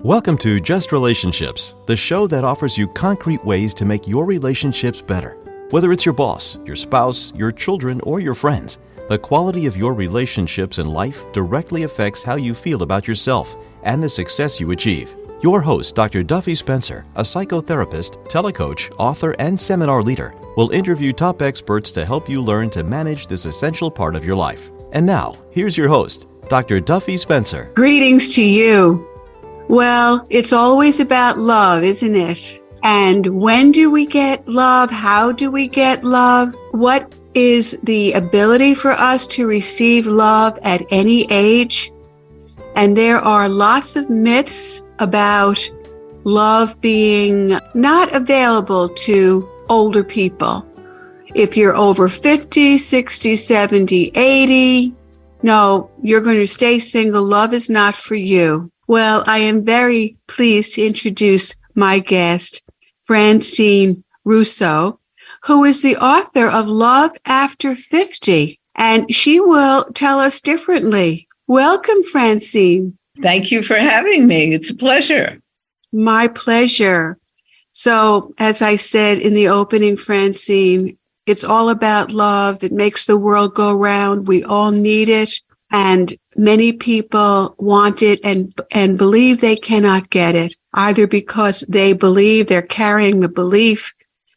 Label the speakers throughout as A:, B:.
A: Welcome to Just Relationships, the show that offers you concrete ways to make your relationships better. Whether it's your boss, your spouse, your children, or your friends, the quality of your relationships in life directly affects how you feel about yourself and the success you achieve. Your host, Dr. Duffy Spencer, a psychotherapist, telecoach, author, and seminar leader, will interview top experts to help you learn to manage this essential part of your life. And now, here's your host, Dr. Duffy Spencer.
B: Greetings to you. Well, it's always about love, isn't it? And when do we get love? How do we get love? What is the ability for us to receive love at any age? And there are lots of myths about love being not available to older people. If you're over 50, 60, 70, 80, no, you're going to stay single. Love is not for you. Well, I am very pleased to introduce my guest, Francine Russo, who is the author of Love After 50, and she will tell us differently. Welcome, Francine.
C: Thank you for having me. It's a pleasure.
B: My pleasure. So, as I said in the opening, Francine, it's all about love. It makes the world go round. We all need it. And many people want it and believe they cannot get it, either because they believe they're carrying the belief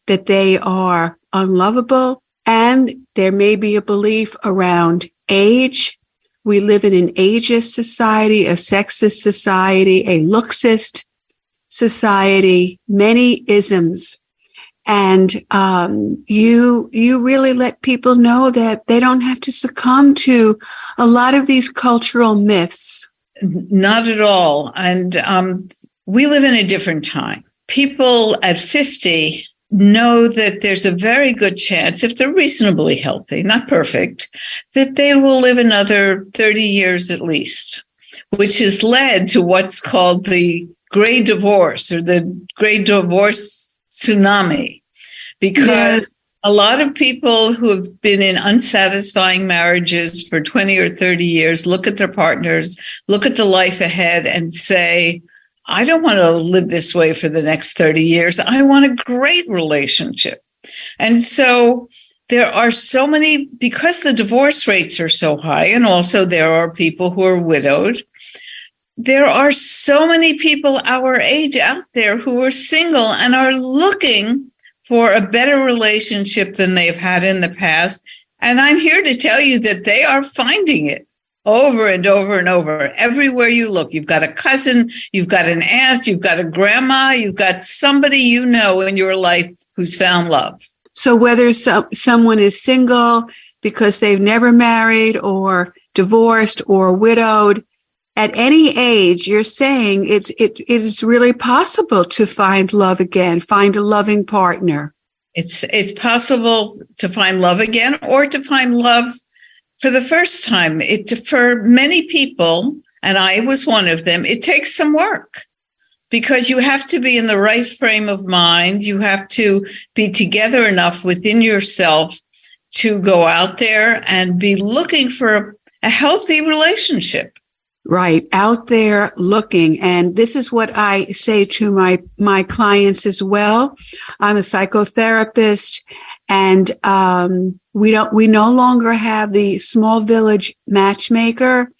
B: that they are unlovable, and there may be a belief around age. We live in an ageist society, a sexist society, a looksist society, many isms. And you really let people know that they don't have to succumb to a lot of these cultural myths.
C: Not at all. And we live in a different time. People at 50 know that there's a very good chance, if they're reasonably healthy, not perfect, that they will live another 30 years at least, which has led to what's called the Great Divorce or the Great Divorce tsunami, because a lot of people who have been in unsatisfying marriages for 20 or 30 years look at their partners, look at the life ahead and say, I don't want to live this way for the next 30 years. I want a great relationship. And so there are so many, because the divorce rates are so high, and also there are people who are widowed. There are so many people our age out there who are single and are looking for a better relationship than they've had in the past. And I'm here to tell you that they are finding it over and over and over. Everywhere you look, you've got a cousin, you've got an aunt, you've got a grandma, you've got somebody you know in your life who's found love.
B: So whether someone is single because they've never married or divorced or widowed, at any age, you're saying it is really possible to find love again, find a loving partner.
C: It's possible to find love again or to find love for the first time. For many people, and I was one of them, it takes some work because you have to be in the right frame of mind. You have to be together enough within yourself to go out there and be looking for a healthy relationship.
B: Right, out there looking. And this is what I say to my clients as well. I'm a psychotherapist, and we no longer have the small village matchmaker.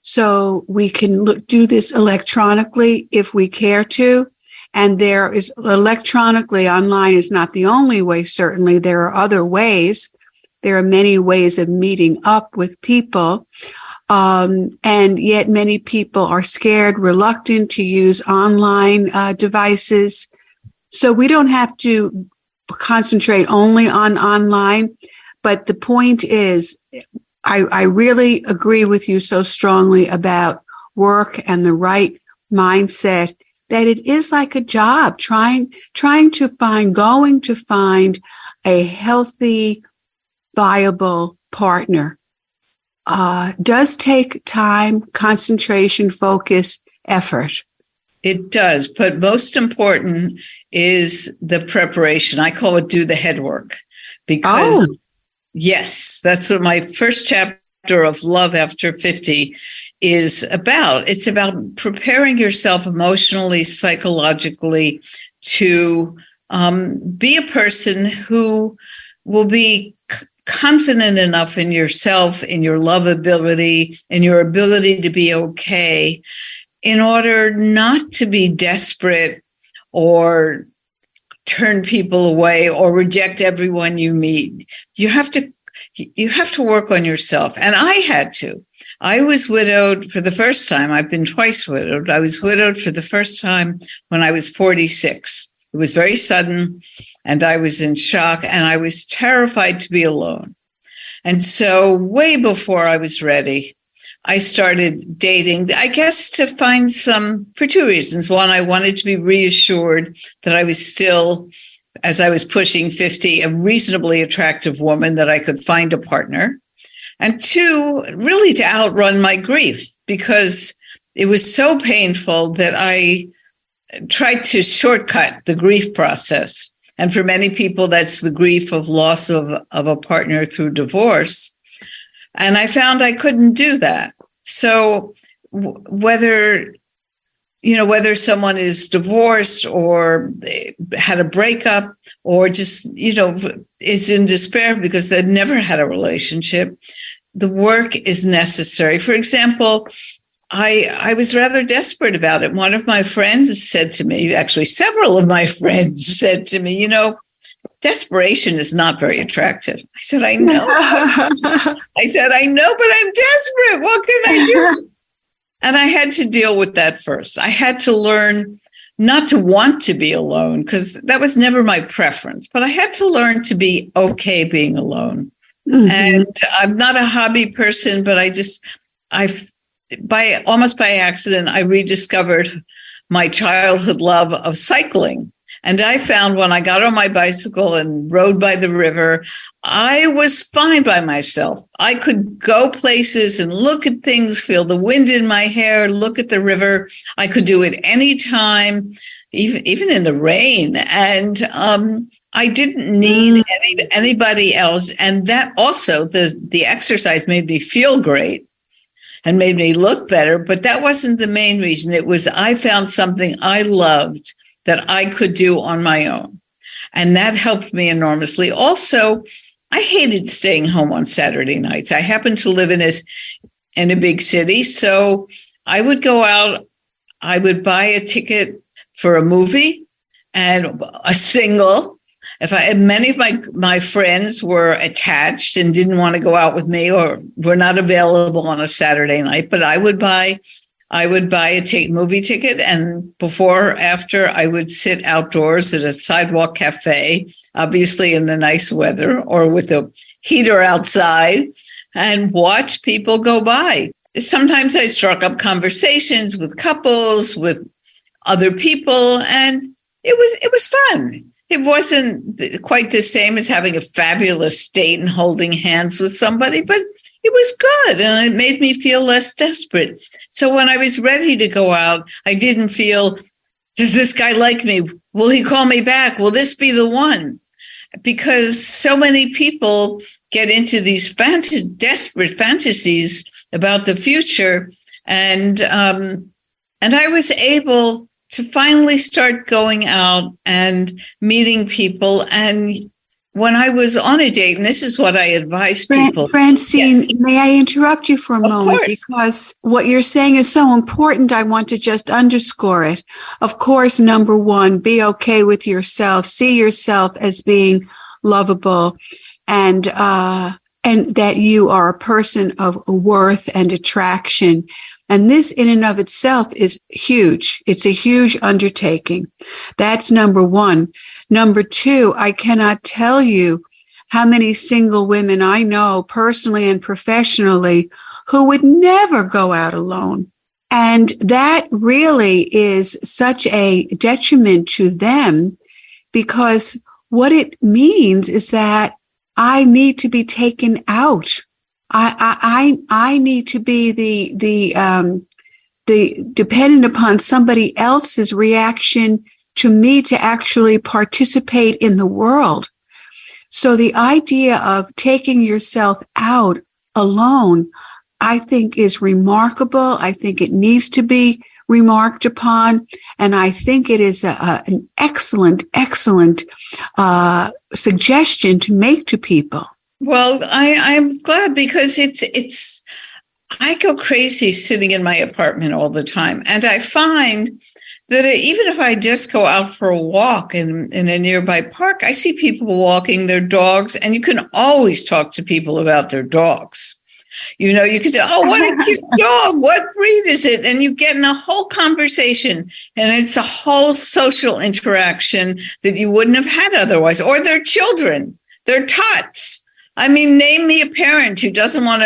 B: So we can do this electronically if we care to. And there is electronically, online is not the only way. Certainly there are other ways. There are many ways of meeting up with people. And yet many people are scared, reluctant to use online devices. So we don't have to concentrate only on online. But the point is, I really agree with you so strongly about work and the right mindset, that it is like a job, going to find a healthy, viable partner. Does take time, concentration, focus, effort.
C: It does. But most important is the preparation. I call it do the head work. Because, yes, that's what my first chapter of Love After 50 is about. It's about preparing yourself emotionally, psychologically to be a person who will be confident enough in yourself, in your lovability, in your ability to be okay, in order not to be desperate or turn people away or reject everyone you meet. You have to work on yourself. And I had to. I was widowed for the first time. I've been twice widowed. I was widowed for the first time when I was 46. It was very sudden, and I was in shock, and I was terrified to be alone. And so way before I was ready, I started dating, I guess, to find for two reasons. One, I wanted to be reassured that I was still, as I was pushing 50, a reasonably attractive woman, that I could find a partner. And two, really to outrun my grief, because it was so painful that I tried to shortcut the grief process. And for many people, that's the grief of loss of a partner through divorce. And I found I couldn't do that. So whether someone is divorced or had a breakup or just, is in despair because they've never had a relationship, the work is necessary. For example, I was rather desperate about it. One of my friends said to me, actually, several of my friends said to me, desperation is not very attractive. I said, I know. But I'm desperate. What can I do? And I had to deal with that first. I had to learn not to want to be alone, because that was never my preference. But I had to learn to be okay being alone. Mm-hmm. And I'm not a hobby person, but almost by accident, I rediscovered my childhood love of cycling. And I found when I got on my bicycle and rode by the river, I was fine by myself. I could go places and look at things, feel the wind in my hair, look at the river. I could do it anytime, even in the rain. And I didn't need anybody else. And that also, the exercise made me feel great and made me look better. But that wasn't the main reason. It was I found something I loved that I could do on my own. And that helped me enormously. Also, I hated staying home on Saturday nights. I happened to live in a big city. So I would go out, I would buy a ticket for a movie and a single. Many of my friends were attached and didn't want to go out with me or were not available on a Saturday night, but I would buy a movie ticket, and before or after, I would sit outdoors at a sidewalk cafe, obviously in the nice weather or with a heater outside, and watch people go by. Sometimes I struck up conversations with couples, with other people, and it was fun. It wasn't quite the same as having a fabulous date and holding hands with somebody, but it was good, and it made me feel less desperate. So when I was ready to go out, I didn't feel, does this guy like me? Will he call me back? Will this be the one? Because so many people get into these desperate fantasies about the future. And I was able to finally start going out and meeting people. And when I was on a date, and this is what I advise people.
B: Francine,
C: yes.
B: May I interrupt you for a moment?
C: Course.
B: Because what you're saying is so important. I want to just underscore it. Of course, number one, be okay with yourself. See yourself as being lovable and that you are a person of worth and attraction. And this in and of itself is huge. It's a huge undertaking. That's number one. Number two, I cannot tell you how many single women I know personally and professionally who would never go out alone. And that really is such a detriment to them, because what it means is that I need to be taken out. I need to be the dependent upon somebody else's reaction to me to actually participate in the world. So the idea of taking yourself out alone, I think is remarkable. I think it needs to be remarked upon. And I think it is an excellent suggestion to make to people.
C: Well, I'm glad, because I go crazy sitting in my apartment all the time. And I find that even if I just go out for a walk in a nearby park, I see people walking their dogs, and you can always talk to people about their dogs. You can say, oh, what a cute dog. What breed is it? And you get in a whole conversation, and it's a whole social interaction that you wouldn't have had otherwise. Or their children, their tots. I mean, name me a parent who doesn't want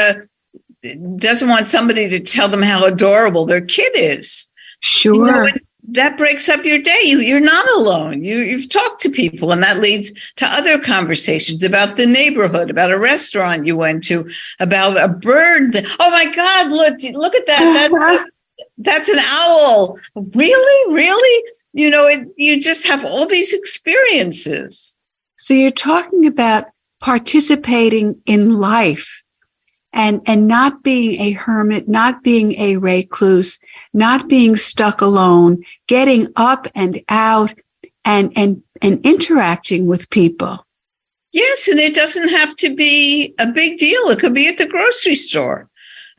C: somebody to tell them how adorable their kid is.
B: Sure.
C: That breaks up your day. You're not alone. You've talked to people, and that leads to other conversations about the neighborhood, about a restaurant you went to, about a bird. Oh my God, look at that. That's an owl. Really? You just have all these experiences.
B: So you're talking about participating in life. And not being a hermit, not being a recluse, not being stuck alone, getting up and out and interacting with people.
C: Yes, and it doesn't have to be a big deal. It could be at the grocery store.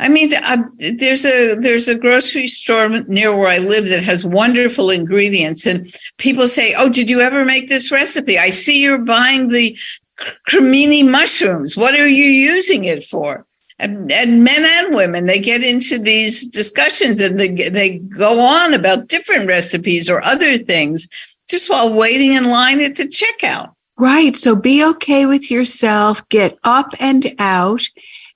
C: I mean, there's a grocery store near where I live that has wonderful ingredients, and people say, "Oh, did you ever make this recipe? I see you're buying the cremini mushrooms. What are you using it for?" And men and women, they get into these discussions, and they go on about different recipes or other things just while waiting in line at the checkout.
B: Right. So be okay with yourself, get up and out.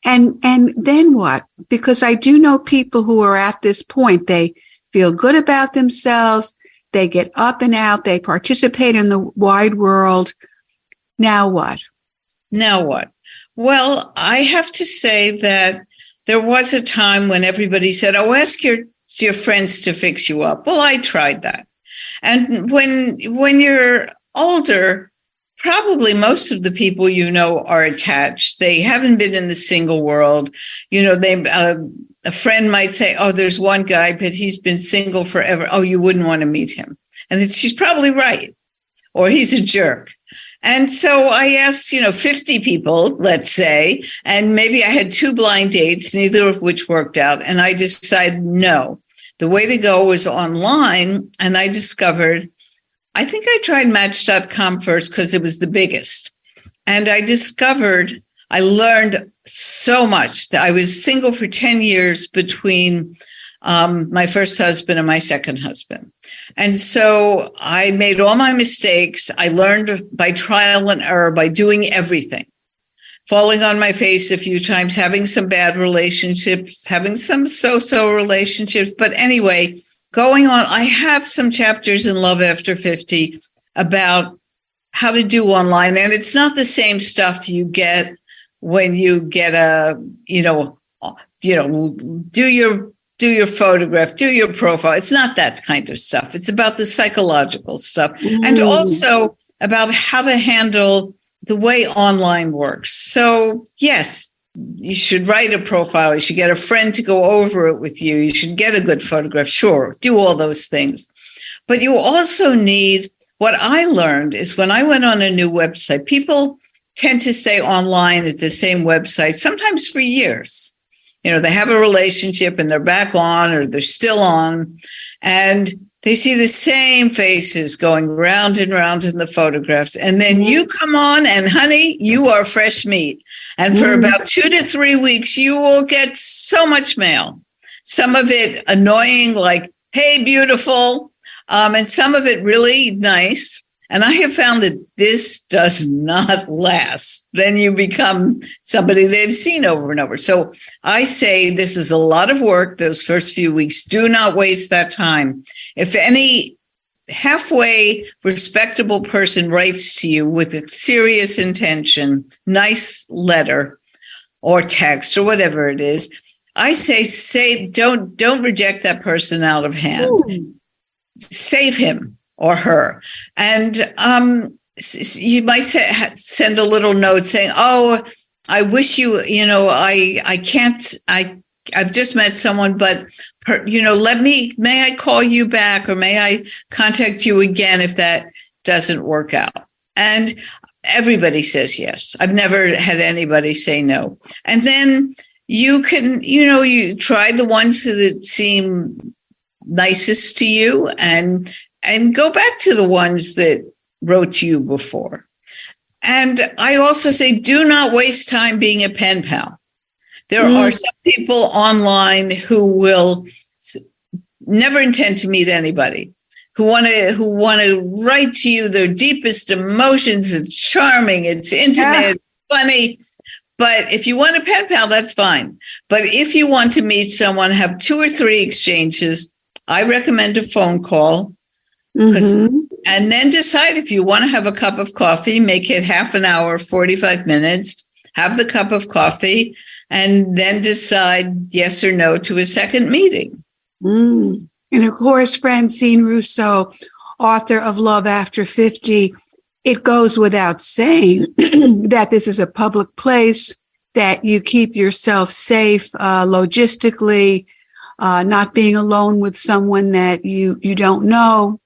B: And then what? Because I do know people who are at this point. They feel good about themselves. They get up and out. They participate in the wide world. Now what?
C: Well, I have to say that there was a time when everybody said, "Oh, ask your friends to fix you up." Well, I tried that. And when you're older, probably most of the people are attached. They haven't been in the single world. A friend might say, "Oh, there's one guy, but he's been single forever. Oh, you wouldn't want to meet him." And she's probably right. Or he's a jerk. And so I asked, 50 people, let's say, and maybe I had 2 blind dates, neither of which worked out. And I decided, no, the way to go was online. And I discovered, I think I tried Match.com first because it was the biggest. And I learned so much. I was single for 10 years between my first husband and my second husband. And so I made all my mistakes. I learned by trial and error, by doing everything, falling on my face a few times, having some bad relationships, having some so-so relationships. But anyway, going on, I have some chapters in Love After 50 about how to do online. And it's not the same stuff you get when you get do your photograph, do your profile. It's not that kind of stuff. It's about the psychological stuff and also about how to handle the way online works. So yes, you should write a profile. You should get a friend to go over it with you. You should get a good photograph. Sure, do all those things. But you also need, what I learned is when I went on a new website, people tend to stay online at the same website, sometimes for years. They have a relationship and they're back on, or they're still on, and they see the same faces going round and round in the photographs. And then you come on and, honey, you are fresh meat. And for about 2 to 3 weeks, you will get so much mail. Some of it annoying, like, "Hey, beautiful," and some of it really nice. And I have found that this does not last. Then you become somebody they've seen over and over. So I say this is a lot of work those first few weeks. Do not waste that time. If any halfway respectable person writes to you with a serious intention, nice letter or text or whatever it is, I say don't reject that person out of hand. Ooh. Save him or her. And you might send a little note saying, "Oh, I wish I I've just met someone, but may I call you back, or may I contact you again if that doesn't work out? And everybody says yes. I've never had anybody say no. And then you can, you try the ones that seem nicest to you and go back to the ones that wrote to you before. And I also say, do not waste time being a pen pal. There are some people online who will never intend to meet anybody, who want to write to you their deepest emotions. It's charming, it's intimate, it's funny. But if you want a pen pal, that's fine. But if you want to meet someone, have 2 or 3 exchanges, I recommend a phone call. And then decide if you want to have a cup of coffee, make it half an hour, 45 minutes, have the cup of coffee, and then decide yes or no to a second meeting.
B: And of course, Francine Russo, author of Love After 50, it goes without saying that this is a public place, that you keep yourself safe logistically, not being alone with someone that you don't know,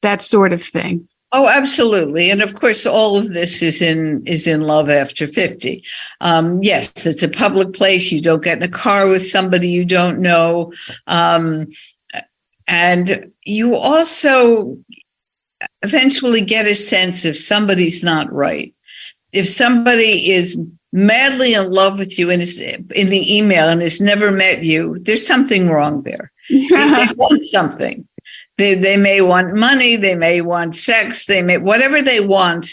B: that sort of thing.
C: Oh, absolutely. And of course, all of this is in Love After 50. Yes, it's a public place. You don't get in a car with somebody you don't know. And you also eventually get a sense if somebody's not right. If somebody is madly in love with you and is in the email and has never met you, there's something wrong there. They want something. They may want money, they may want sex, whatever they want,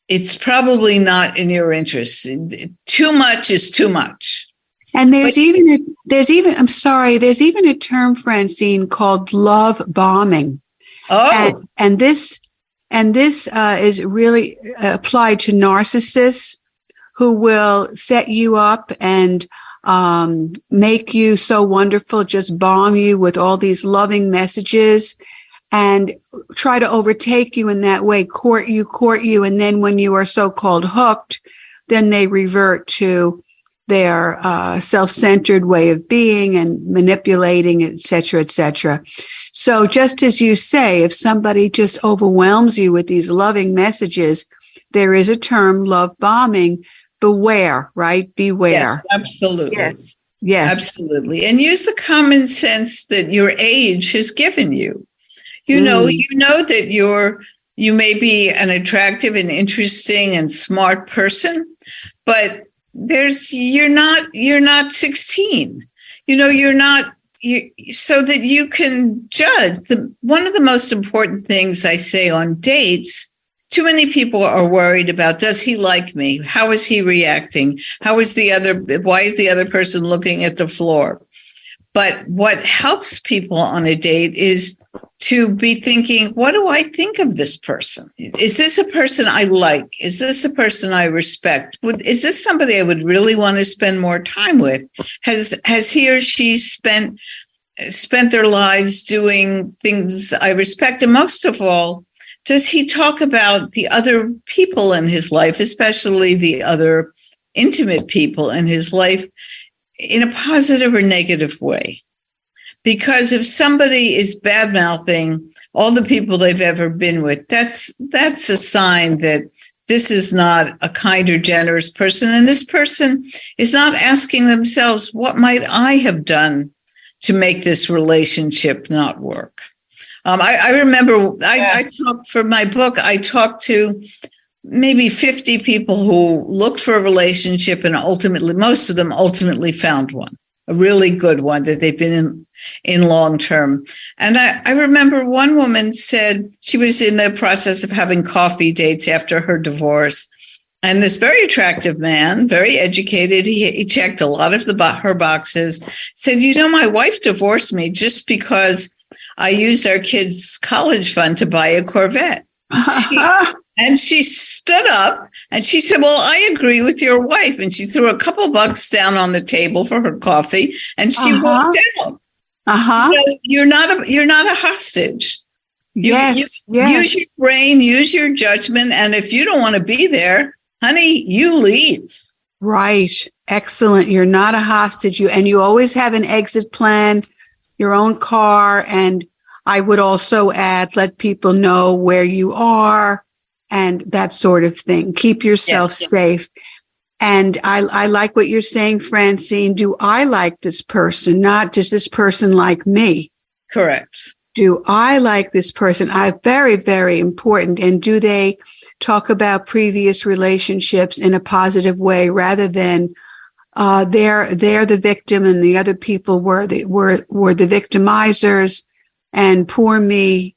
C: it's probably not in your interest. Too much is too much.
B: And there's even a term, Francine, called love bombing.
C: Oh.
B: And this is really applied to narcissists who will set you up and make you so wonderful, just bomb you with all these loving messages and try to overtake you in that way, court you. And then when you are so-called hooked, then they revert to their self-centered way of being and manipulating, et cetera, et cetera. So just as you say, if somebody just overwhelms you with these loving messages, there is a term, love bombing. Beware, right? Beware.
C: Yes, absolutely.
B: Yes.
C: Absolutely. And use the common sense that your age has given you. You know that you may be an attractive and interesting and smart person, but you're not 16. So that you can judge. One of the most important things I say on dates, too many people are worried about, does he like me? How is he reacting? why is the other person looking at the floor? But what helps people on a date is to be thinking, what do I think of this person? Is this a person I like? Is this a person I respect? Is this somebody I would really want to spend more time with? Has he or she spent their lives doing things I respect? And most of all, does he talk about the other people in his life, especially the other intimate people in his life, in a positive or negative way? Because if somebody is bad-mouthing all the people they've ever been with, that's a sign that this is not a kind or generous person. And this person is not asking themselves, what might I have done to make this relationship not work? I remember I talked for my book, I talked to maybe 50 people who looked for a relationship, and most of them ultimately found one, a really good one that they've been in long term. And I remember one woman said she was in the process of having coffee dates after her divorce. And this very attractive man, very educated, he checked a lot of her boxes, said, my wife divorced me just because I used our kids' college fund to buy a Corvette. And she stood up and she said, well, I agree with your wife. And she threw a couple bucks down on the table for her coffee and she walked out. You're not a hostage.
B: Yes.
C: Use your brain, use your judgment. And if you don't want to be there, honey, you leave.
B: Right. Excellent. You're not a hostage. You always have an exit plan, your own car. And I would also add, let people know where you are and that sort of thing. Keep yourself safe. And I like what you're saying, Francine. Do I like this person? Not does this person like me?
C: Correct.
B: Do I like this person? Very, very important. And do they talk about previous relationships in a positive way rather than they're the victim and the other people were the victimizers and poor me.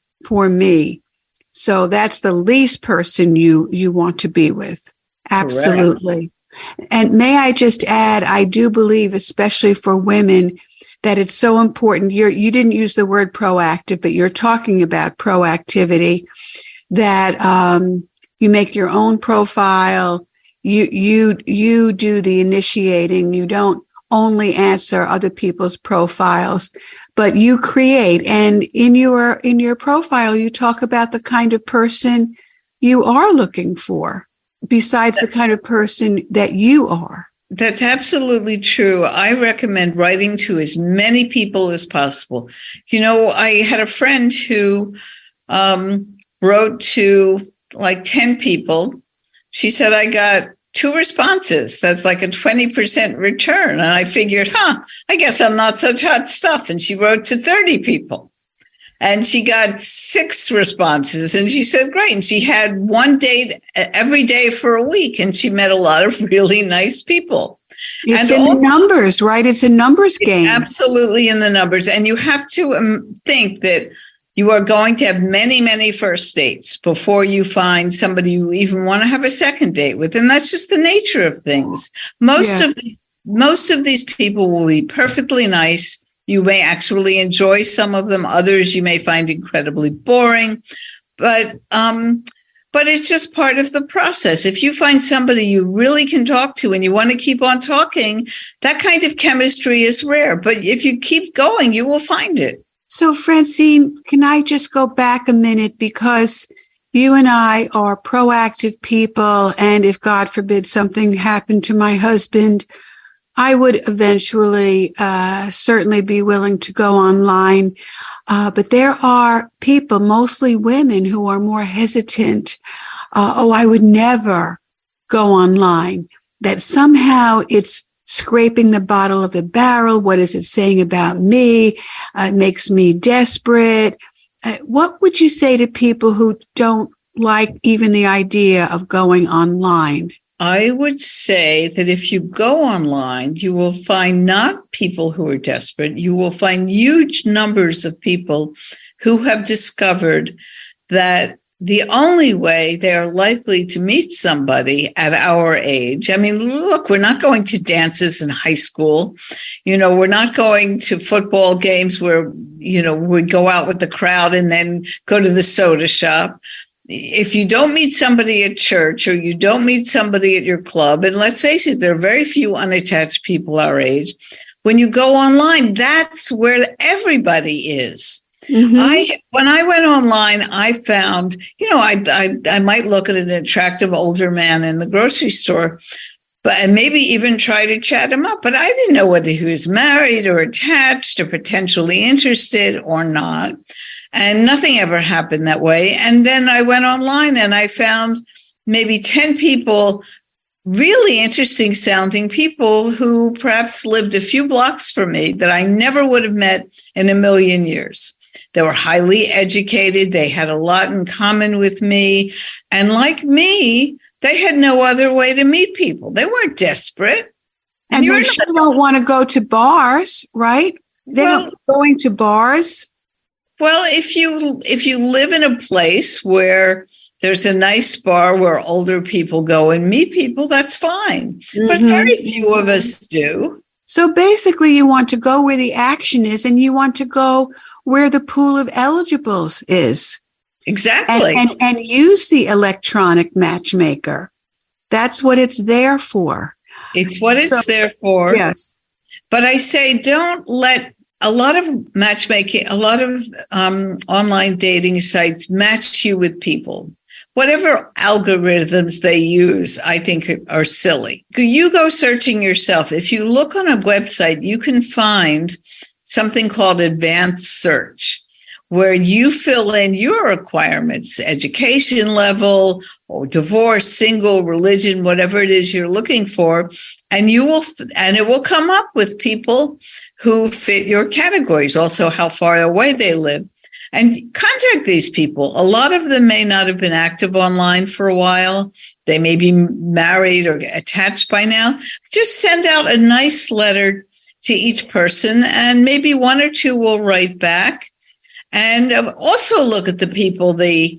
B: So that's the least person you want to be with. Absolutely. Correct. And may I just add, I do believe, especially for women, that it's so important. You didn't use the word proactive, but you're talking about proactivity, that you make your own profile. You do the initiating. You don't only answer other people's profiles, but you create. And in your profile, you talk about the kind of person you are looking for, besides the kind of person that you are.
C: That's absolutely true. I recommend writing to as many people as possible. I had a friend who wrote to like 10 people. She said, I got 2 responses. That's like a 20% return. And I figured, I guess I'm not such hot stuff. And she wrote to 30 people. And she got 6 responses. And she said, great. And she had one date every day for a week. And she met a lot of really nice people.
B: It's in the numbers, right? It's a numbers game.
C: Absolutely in the numbers. And you have to think that you are going to have many, many first dates before you find somebody you even want to have a second date with. And that's just the nature of things. Most of these people will be perfectly nice. You may actually enjoy some of them. Others you may find incredibly boring, but it's just part of the process. If you find somebody you really can talk to and you want to keep on talking, that kind of chemistry is rare. But if you keep going, you will find it.
B: So, Francine, can I just go back a minute, because you and I are proactive people, and if God forbid something happened to my husband, I would eventually certainly be willing to go online. But there are people, mostly women, who are more hesitant. I would never go online. That somehow it's scraping the bottom of the barrel. What is it saying about me? It makes me desperate. What would you say to people who don't like even the idea of going online?
C: I would say that if you go online, you will find not people who are desperate. You will find huge numbers of people who have discovered that the only way they are likely to meet somebody at our age. I mean, look, we're not going to dances in high school. We're not going to football games where, we go out with the crowd and then go to the soda shop. If you don't meet somebody at church or you don't meet somebody at your club, and let's face it, there are very few unattached people our age. When you go online, that's where everybody is. Mm-hmm. When I went online, I found, I might look at an attractive older man in the grocery store, and maybe even try to chat him up. But I didn't know whether he was married or attached or potentially interested or not. And nothing ever happened that way. And then I went online and I found maybe 10 people, really interesting sounding people who perhaps lived a few blocks from me that I never would have met in a million years. They were highly educated. They had a lot in common with me. And like me, they had no other way to meet people. They weren't desperate.
B: And they sure don't want to go to bars, right? They're not going to bars.
C: Well, if you live in a place where there's a nice bar where older people go and meet people, that's fine. Mm-hmm. But very few of us do.
B: So basically, you want to go where the action is, and you want to go where the pool of eligibles is.
C: Exactly.
B: And use the electronic matchmaker. That's what it's there for.
C: It's what it's there for.
B: Yes.
C: But I say, don't let a lot of matchmaking, a lot of online dating sites match you with people. whatever algorithms they use, I think are silly. You go searching yourself. If you look on a website, you can find something called advanced search, where you fill in your requirements, education level, or divorce, single, religion, whatever it is you're looking for, and it will come up with people who fit your categories, also how far away they live. And contact these people. A lot of them may not have been active online for a while. They may be married or attached by now. Just send out a nice letter to each person, and maybe one or two will write back. And also look at the people the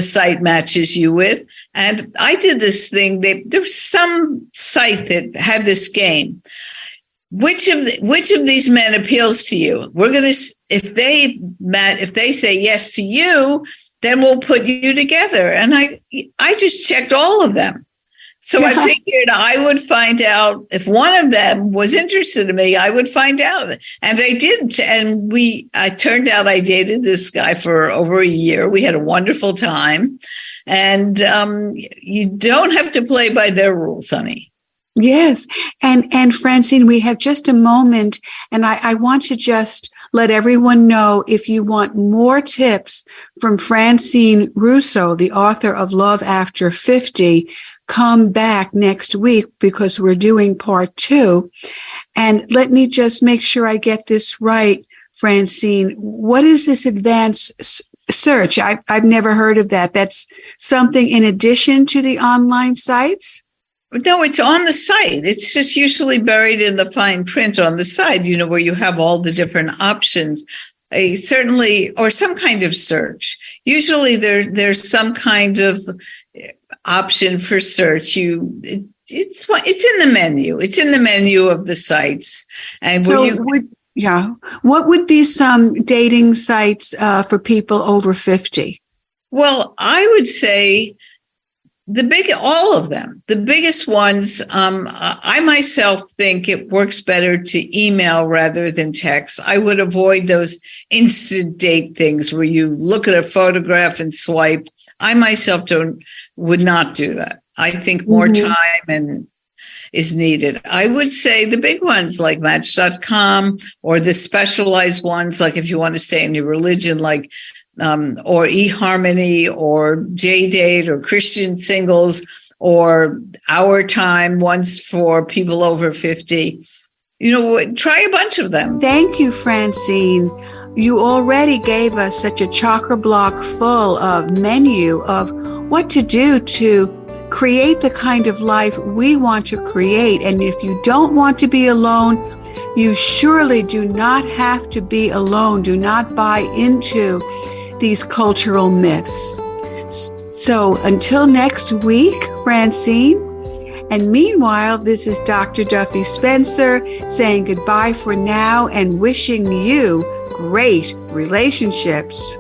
C: site matches you with. And I did this thing. There's some site that had this game. Which of these men appeals to you? We're going to, if they say yes to you, then we'll put you together. And I just checked all of them. So I figured I would find out if one of them was interested in me, I would find out. And I did. And I turned out I dated this guy for over a year. We had a wonderful time. And you don't have to play by their rules, honey.
B: Yes. And Francine, we have just a moment, and I want to just let everyone know, if you want more tips from Francine Russo, the author of Love After 50, come back next week, because we're doing part 2. And let me just make sure I get this right, Francine. What is this advanced search? I've never heard of that. That's something in addition to the online sites?
C: No, it's on the site. It's just usually buried in the fine print on the side, where you have all the different options. Certainly, or some kind of search. Usually there's some kind of option for search. It's in the menu. It's in the menu of the sites. And
B: so what would be some dating sites for people over 50?
C: Well, I would say all of them. The biggest ones, I myself think it works better to email rather than text. I would avoid those instant date things where you look at a photograph and swipe. I myself would not do that. I think more time is needed. I would say the big ones like Match.com, or the specialized ones, like if you want to stay in your religion, like or eHarmony or JDate or Christian Singles or Our Time, ones for people over 50. Try a bunch of them.
B: Thank you, Francine. You already gave us such a chakra block full of menu of what to do to create the kind of life we want to create. And if you don't want to be alone, you surely do not have to be alone. Do not buy into these cultural myths. So until next week, Francine. And meanwhile, this is Dr. Duffy Spencer saying goodbye for now and wishing you great relationships.